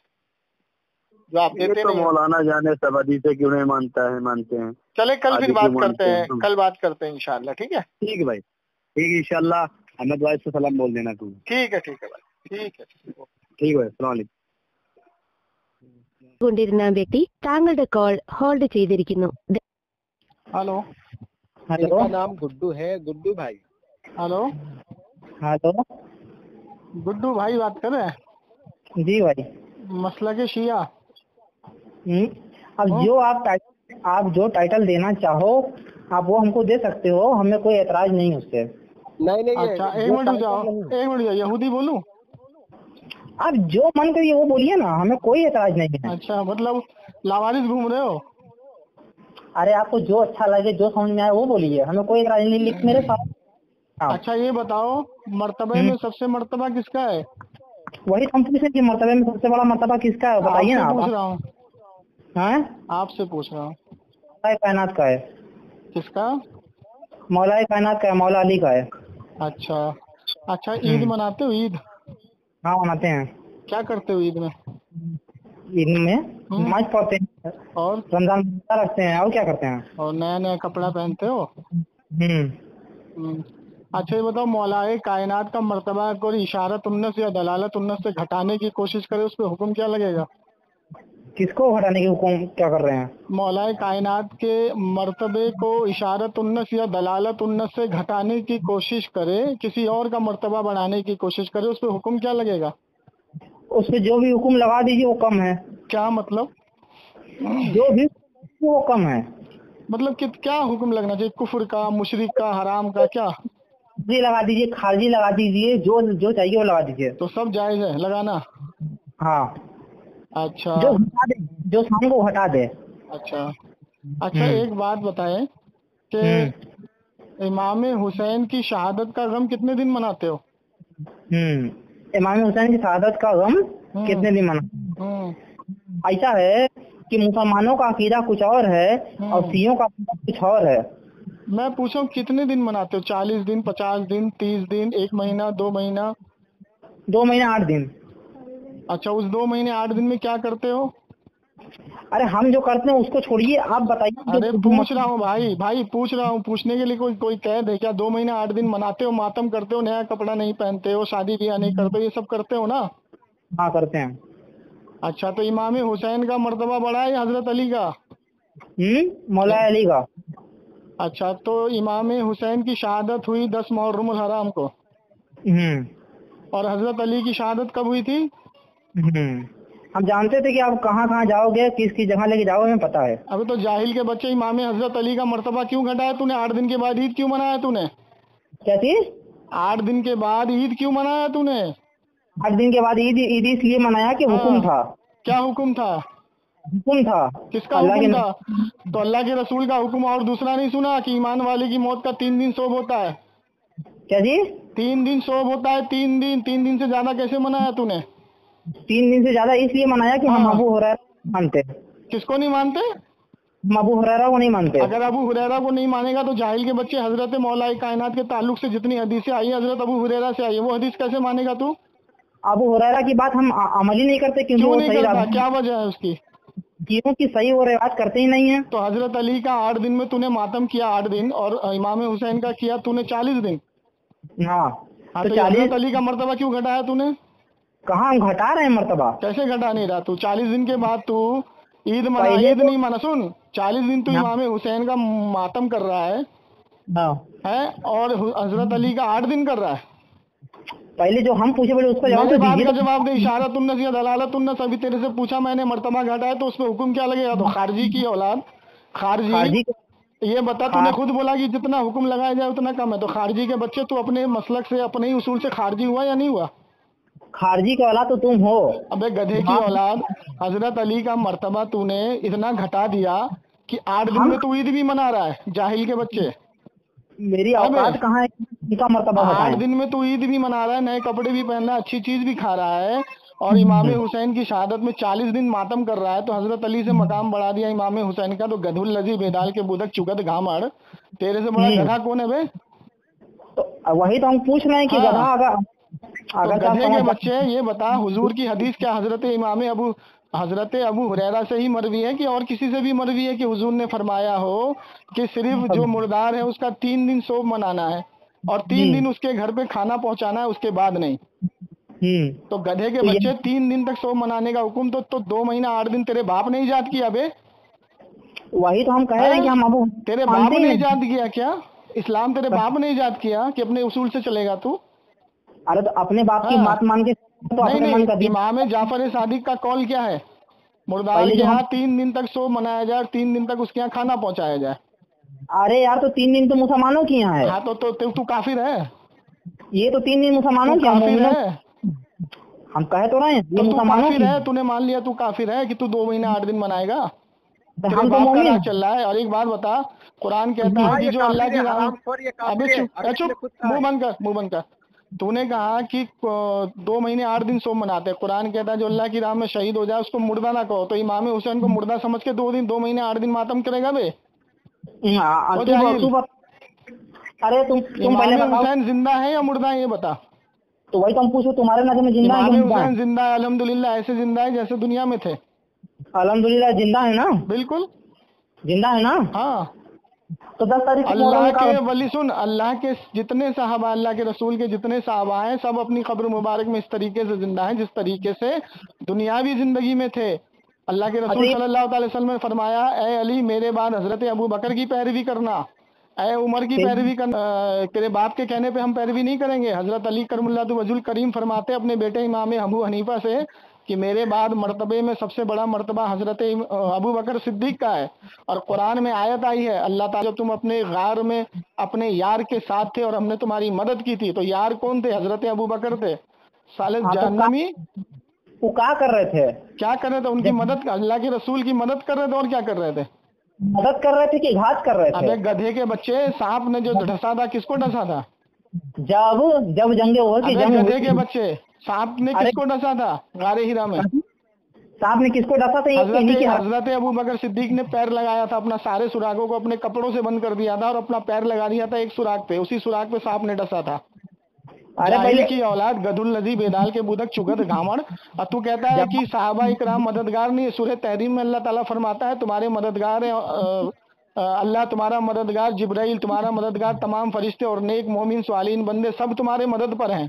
جو آپ دیتے تو نہیں। مولانا جانے سب حدیثیں کیوں نہیں مانتے ہیں. چلے کل پھر بات کرتے ہیں، کل بات کرتے ہیں انشاءاللہ. ٹھیک ہے بھائی، ٹھیک ہے انشاءاللہ. احمد بھائی سے سلام بول دینا. ٹھیک ہے بھائی، ٹھیک ہے. بھائی، السلام علیکم. കൊണ്ടിരുന്ന വ്യക്തി താങ്കളുടെ കോൾ ഹോൾഡ് ചെയ്തിരിക്കുന്നു. ہلو ان کا نام گڈو ہے، گڈو بھائی. ہلو گڈو بھائی بات کر رہے ہیں؟ جی بھائی. مسئلہ کے شیعہ. اب جو آپ جو ٹائٹل دینا چاہو آپ وہ ہم کو دے سکتے ہو، ہمیں کوئی اعتراض نہیں اس سے. نہیں اچھا ایک منٹ جاؤ، یہودی بولوں؟ آپ جو من کریے وہ بولیے نا، ہمیں کوئی اعتراض نہیں ہے. اچھا مطلب لاوارث گھوم رہے ہو؟ ارے آپ کو جو اچھا لگے، جو سمجھ میں آئے وہ بولیے، ہمیں کوئی اعتراض نہیں. لکھ میرے ساتھ. اچھا یہ بتاؤ مرتبہ میں سب سے مرتبہ کس کا ہے؟ وہی ہم پوچھے کہ مرتبہ میں سب سے بڑا مرتبہ کس کا ہے، بتائیے نا. پوچھ رہا ہوں، آپ سے پوچھ رہا ہوں. مولا کائنات کا ہے. کس کا؟ مولا کائنات کا ہے، مولا علی کا ہے. اچھا عید مناتے ہو؟ عید ہاں مناتے ہیں. کیا کرتے ہو عید میں؟ عید میں نماز پڑھتے ہیں اور رمضان روزہ رکھتے ہیں، اور کیا کرتے ہیں. اور نیا کپڑا پہنتے ہو؟ اچھا یہ بتاؤ مولا کائنات کا مرتبہ کو اشارت النس یا دلالت النس سے گھٹانے کی کوشش کرے اس پہ حکم کیا لگے گا؟ کس کو گھٹانے کی حکم کیا کر رہے ہیں؟ مولا کائنات کے مرتبے کو اشارت النس یا دلالت النس سے گھٹانے کی کوشش کرے، کسی اور کا مرتبہ بڑھانے کی کوشش کرے، اس پہ حکم کیا لگے گا؟ اس پہ جو بھی حکم لگا دیجیے وہ کم ہے. کیا مطلب؟ جو بھی وہ کم ہے. مطلب کیا حکم لگنا چاہیے؟ کفر کا، مشرک کا، حرام کا، کیا؟ جی لگا دیجیے، خارجی لگا دیجیے، جو چاہیے وہ لگا دیجیے. تو سب جائز ہے لگانا؟ ہاں. اچھا جو سام کو ہٹا دے. اچھا ایک بات بتائیں کہ امام حسین کی شہادت کا غم کتنے دن مناتے ہو؟ امام حسین کی شہادت کا غم کتنے دن مناتے؟ ایسا ہے کہ مسلمانوں کا عقیدہ کچھ اور ہے اور شیعوں کا کچھ اور ہے. میں پوچھوں کتنے دن مناتے ہو؟ 40 دن، 50 دن، 30 دن، 1 مہینہ، 2 مہینہ؟ 2 مہینے 8 دن. اچھا اس 2 مہینے 8 دن میں کیا کرتے ہو؟ ارے ہم جو کرتے ہیں اس کو چھوڑیے، آپ بتائیے. ارے پوچھ رہا ہوں بھائی پوچھ رہا ہوں، پوچھنے کے لیے کوئی قید ہے کیا؟ 2 مہینے 8 دن مناتے ہو، ماتم کرتے ہو، نیا کپڑا نہیں پہنتے ہو، شادی بیاہ نہیں کرتے ہو، یہ سب کرتے ہو نا؟ ہاں کرتے ہیں. اچھا تو امام حسین کا مرتبہ بڑا ہے یا حضرت علی کا؟ مولا علی کا. اچھا تو امام حسین کی شہادت ہوئی 10 محرم الحرام کو، اور حضرت علی کی شہادت کب ہوئی تھی؟ ہم جانتے تھے کہ آپ کہاں جاؤ گے، کس کی جگہ لے کے جاؤ، ہمیں پتا ہے. ابھی تو جاہل کے بچے، امام حضرت علی کا مرتبہ کیوں گھٹایا تو نے؟ 8 دن کے بعد عید کیوں منایا تو نے؟ کیا چیز؟ 8 دن کے بعد عید کیوں منایا تو نے؟ 8 دن کے بعد عید اس لیے منایا کہ حکم تھا. کیا حکم تھا؟ حکم تھا. کس کا حکم تھا؟ تو اللہ کے رسول کا حکم اور دوسرا نہیں سنا کہ ایمان والے کی موت کا 3 دن صوب ہوتا ہے؟ کیا جی؟ 3 دن صوب ہوتا ہے. 3 دن سے زیادہ کیسے منایا تو نے؟ 3 دن سے زیادہ اس لیے منایا کہ ہم ابو ہریرہ مانتے. کس کو نہیں مانتے؟ ہم ابو ہریرہ کو نہیں مانتے. اگر ابو ہریرہ کو نہیں مانے گا تو جاہل کے بچے حضرت مولا کائنات کے تعلق سے جتنی حدیثیں آئی حضرت ابو ہریرہ سے آئی ہے، وہ حدیث کیسے مانے گا تو؟ ابو ہریرہ کی بات ہم عمل ہی نہیں کرتے. کیوں نہیں کرتا؟ کیا وجہ ہے اس کی؟ کیونکہ صحیح وہ روایت کرتے ہی نہیں ہیں. تو حضرت علی کا 8 دن میں تو نے ماتم کیا 8 دن، اور امام حسین کا کیا تو نے 40 دن. ہاں تو حضرت علی کا مرتبہ کیوں گھٹایا تو نے؟ کہاں ہم گھٹا رہے ہیں مرتبہ؟ کیسے گھٹا نہیں رہا تو؟ 40 دن کے بعد تو عید نہیں منا. سن 40 دن تو امام حسین کا ماتم کر رہا ہے اور حضرت علی کا 8 دن کر رہا ہے. پہلے جو ہم پوچھے بولے اس کا جواب دے. اشارت النس یا دلالت النس ابھی تیرے سے پوچھا میں نے، مرتبہ گھٹایا تو اس پہ حکم کیا لگے گا؟ تو خارجی کی اولاد خارجی یہ بتا، تو نے خود بولا کہ جتنا حکم لگایا جائے اتنا کم ہے. تو خارجی کے بچے تو اپنے مسلک سے، اپنے ہی اصول سے خارجی ہوا یا نہیں ہوا؟ خارجی کی اولاد تو تم ہو. ابے گدھے کی اولاد، حضرت علی کا مرتبہ تو نے اتنا گھٹا دیا کہ 8 دن میں تو عید بھی منا رہا ہے. جاہل کے بچے، میری اوقات کہاں ہے کا مرتبہ 8 دن میں تو عید بھی منا رہا ہے، نئے کپڑے بھی پہن رہا ہے، اچھی چیز بھی کھا رہا ہے، اور امام حسین کی شہادت میں 40 دن ماتم کر رہا ہے. تو حضرت علی سے مقام بڑھا دیا امام حسین کا. تو گدھل لذی بیدال کے بودک چگت گھامڑ، تیرے سے بڑا گدھا کون ہے بے؟ وہی تو ہم پوچھ رہے ہیں کہ گدھا اگر گدھے کے بچے یہ بتا، حضور کی حدیث کیا حضرت امام ابو حضرت ابو ہریرہ سے ہی مروی ہے کہ اور کسی سے بھی مروی ہے کہ حضور نے فرمایا ہو کہ صرف جو مردار ہے اس کا 3 دن صوم منانا ہے اور 3 دن اس کے گھر پہ کھانا پہنچانا ہے، اس کے بعد نہیں؟ تو گدھے کے بچے 3 دن تک صوم منانے کا حکم تو 2 مہینہ 8 دن تیرے باپ نے ایجاد کیا بے؟ وہی تو ہم کہہ رہے ہیں کہ ہم ابو تیرے باپ نے ایجاد کیا کیا؟ اسلام تیرے باپ نے ایجاد کیا کہ اپنے اصول سے چلے گا تو؟ ارے تو اپنے باپ کی بات مان کے تو اپنے من کا نہیں، امام جعفر صادق کا قول کیا ہے؟ مردار کے یہاں 3 دن تک صوم منایا جائے اور 3 دن تک اس کے یہاں کھانا پہنچایا جائے۔ ارے یار تو 3 دن تو مسلمانوں کے یہاں ہے۔ ہاں تو کافر ہے، یہ تو 3 دن مسلمانوں کے یہاں کافر ہے۔ ہم کہہ تو رہے ہیں تو کافر ہے، تو نے مان لیا تو کافر ہے کہ تو 2 مہینے 8 دن منائے گا؟ ہم تو مومن چل رہا ہے۔ اور ایک بات بتا، قرآن کہتا ہے کہ جو اللہ کی راہ، منہ بند کر، تو نے کہا کہ 2 مہینے 8 دن صوم مناتے، قرآن کہتا ہے جو اللہ کی راہ میں شہید ہو جائے اس کو مردہ نہ کہو، تو امام حسین کو مردہ سمجھ کے 2 مہینے 8 دن ماتم کرے گا بے؟ ارے تم پہلے امام حسین زندہ ہے یا مردہ ہے یہ بتا؟ تو وہی تم پوچھو تمہارے نظر میں زندہ ہے؟ امام حسین زندہ ہے، الحمدللہ، ایسے زندہ ہے جیسے دنیا میں تھے۔ الحمدللہ زندہ ہے نا؟ بالکل زندہ ہے نا؟ ہاں۔ تو 10 تاریخ اللہ کے ولی سن، اللہ کے جتنے صحابہ، اللہ کے رسول کے جتنے صحابہ ہیں سب اپنی قبر مبارک میں اس طریقے سے زندہ ہیں جس طریقے سے دنیاوی زندگی میں تھے۔ اللہ کے رسول صلی اللہ تعالی وسلم نے فرمایا، اے علی میرے بعد حضرت ابو بکر کی پیروی کرنا، اے عمر کی پیروی کرنا، تیرے باپ کے کہنے پہ ہم پیروی نہیں کریں گے۔ حضرت علی کرم اللہ وجہ الکریم فرماتے اپنے بیٹے امام ابو حنیفہ سے کہ میرے بعد مرتبے میں سب سے بڑا مرتبہ حضرت ابو بکر صدیق کا ہے، اور قرآن میں آیت آئی ہے، اللہ تعالیٰ جب تم اپنے غار میں اپنے یار کے ساتھ تھے اور ہم نے تمہاری مدد کی تھی، تو یار کون تھے؟ حضرت ابو بکر تھے۔ سالس جہنمی وہ کیا کر رہے تھے؟ کیا کر رہے تھے؟ ان کی مدد، اللہ کے رسول کی مدد کر رہے تھے۔ اور کیا کر رہے تھے؟ مدد کر رہے تھے کہ گھاٹ کر رہے تھے؟ ابے گدھے کے بچے، سانپ نے جو ڈھسا تھا کس کو ڈھسا تھا؟ جب جنگیں ہو گئی، گدھے کے بچے، سانپ نے کس کو ڈسا تھا غار ہرا میں؟ سانپ نے کس کو ڈسا تھا؟ حضرت ابو بکر صدیق نے پیر لگایا تھا، اپنا سارے سوراخوں کو اپنے کپڑوں سے بند کر دیا تھا اور اپنا پیر لگا دیا تھا ایک سوراخ پہ، اسی سوراخ پہ سانپ نے ڈسا تھا۔ جاہل کی اولاد، گدھ الذی بیدال کے بودک چگت گھامڑ، اور تو کہتا ہے کہ صحابہ اکرام مددگار نہیں؟ سورہ تحریم میں اللہ تعالیٰ فرماتا ہے تمہارے مددگار ہیں اللہ، تمہارا مددگار جبرائیل، تمہارا مددگار تمام فرشتے اور نیک مومن صالحین بندے سب تمہارے مدد پر ہیں۔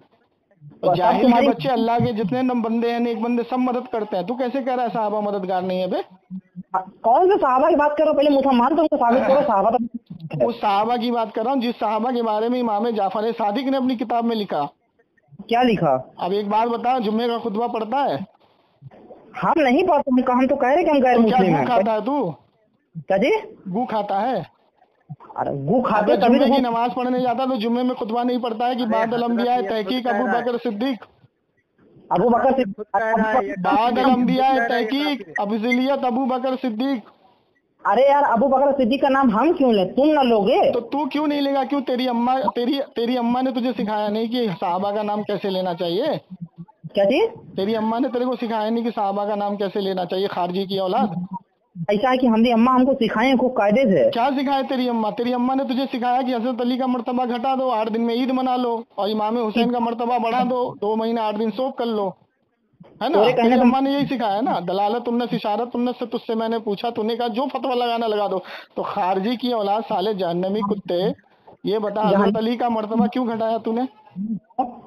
جاہل کے بچے اللہ کے جتنے بندے ہیں، نیک بندے سب مدد کرتے ہیں، تو کیسے کہہ رہا ہے صحابہ مددگار نہیں ہے بے؟ کون سے صحابہ کی بات کرو؟ پہلے مسلمان تو ثابت کرو صحابہ۔ اس صحابہ کی بات کر رہا ہوں جس صحابہ کے بارے میں امام جعفر صادق نے اپنی کتاب میں لکھا۔ کیا لکھا؟ اب ایک بات بتا، جمعے کا خطبہ پڑھتا ہے؟ ہم نہیں پڑھتے، ہم تو کہہ رہے کہ ہم غیر مسلم ہیں۔ کھاتا ہے تو؟ کیا جی؟ گو کھاتا ہے؟ ارے گو کھاتے جمعے کی نماز پڑھنے جاتا تو جمعے میں خطبہ نہیں پڑھتا ہے کہ بعد الانبیاء تحقیق ابو بکر صدیق، ابو بکر صدیق بعد الانبیاء تحقیق افضلیت ابو بکر صدیق۔ ارے یار ابو بکر صدیق کا نام ہم کیوں لیں؟ تم نہ لوگے تو کیوں نہیں لے گا؟ کیوں تیری اماں نے تجھے سکھایا نہیں کہ صحابہ کا نام کیسے لینا چاہیے؟ کیا چیز؟ تیری اماں نے تیرے کو سکھایا نہیں کہ صحابہ کا نام کیسے لینا چاہیے؟ خارجی کی اولاد، ایسا ہے کہ ہماری اماں ہم کو سکھائیں خوب قاعدے سے۔ کیا سکھائے تیری اماں؟ تیری اماں نے تجھے سکھایا کہ حضرت علی کا مرتبہ گھٹا دو، 8 دن میں عید منا لو، اور امام حسین کا مرتبہ بڑھا دو، 2 مہینہ 8 دن صوم کر لو، ہے نا؟ تیری اماں نے یہی سکھایا نا، دلالت انس اشارت انس سے تجھ سے میں نے پوچھا، تو نے کہا جو فتویٰ لگانا لگا دو۔ تو خارجی کی اولاد، سالے جہنمی کتے، یہ بتا حضرت علی کا مرتبہ کیوں گھٹایا تو نے؟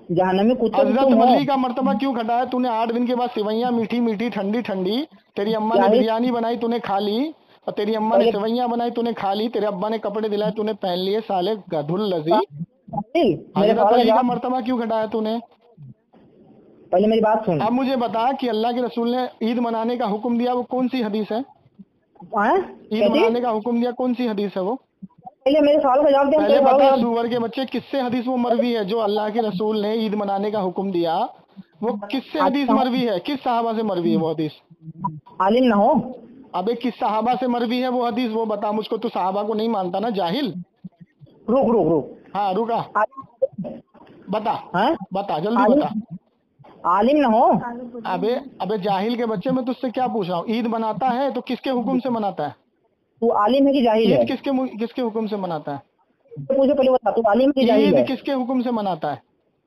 جہنمی کتے حضرت علی کا مرتبہ کیوں گھٹایا تو نے؟ 8 دن کے بعد سوئیاں میٹھی میٹھی ٹھنڈی ٹھنڈی، تیری اماں نے بریانی بنائی تو نے کھا لی، اور تیری اماں نے سوئیاں بنائی تو نے کھا لی، تیرے ابا نے کپڑے دلائے تو نے پہن لیے، سالے گدھ الذی۔ حضرت علی کا مرتبہ کیوں گھٹایا تو نے؟ پہلے میری بات سن۔ اب مجھے بتا کہ اللہ کے رسول نے عید منانے کا حکم دیا، وہ کون سی حدیث ہے؟ عید منانے کا حکم دیا کون سی حدیث ہے وہ؟ پہلے میرے سوال کا جواب دیں۔ پہلے بتا سور کے بچے، کس سے حدیث وہ مروی ہے جو اللہ کے رسول نے عید منانے کا حکم دیا؟ وہ کس سے حدیث مروی ہے؟ کس صحابہ سے مروی ہے وہ حدیث؟ عالم نہ ہو؟ ابے کس صحابہ سے مروی ہے وہ حدیث؟ وہ بتا مجھ کو، تو صحابہ کو نہیں مانتا نا جاہل۔ رک ہاں رکا، بتا جلدی بتا۔ عالم نہ ہو؟ ابے جاہل کے بچے، میں تجھ سے کیا پوچھ رہا ہوں؟ عید مناتا ہے تو کس کے حکم سے مناتا ہے؟ تو عالم ہے کہ جاہل ہے؟ عید کس کے حکم سے مناتا ہے؟ مجھے پہلے بتا، تو عالم ہے کہ جاہل ہے؟ عید کس کے حکم سے مناتا ہے؟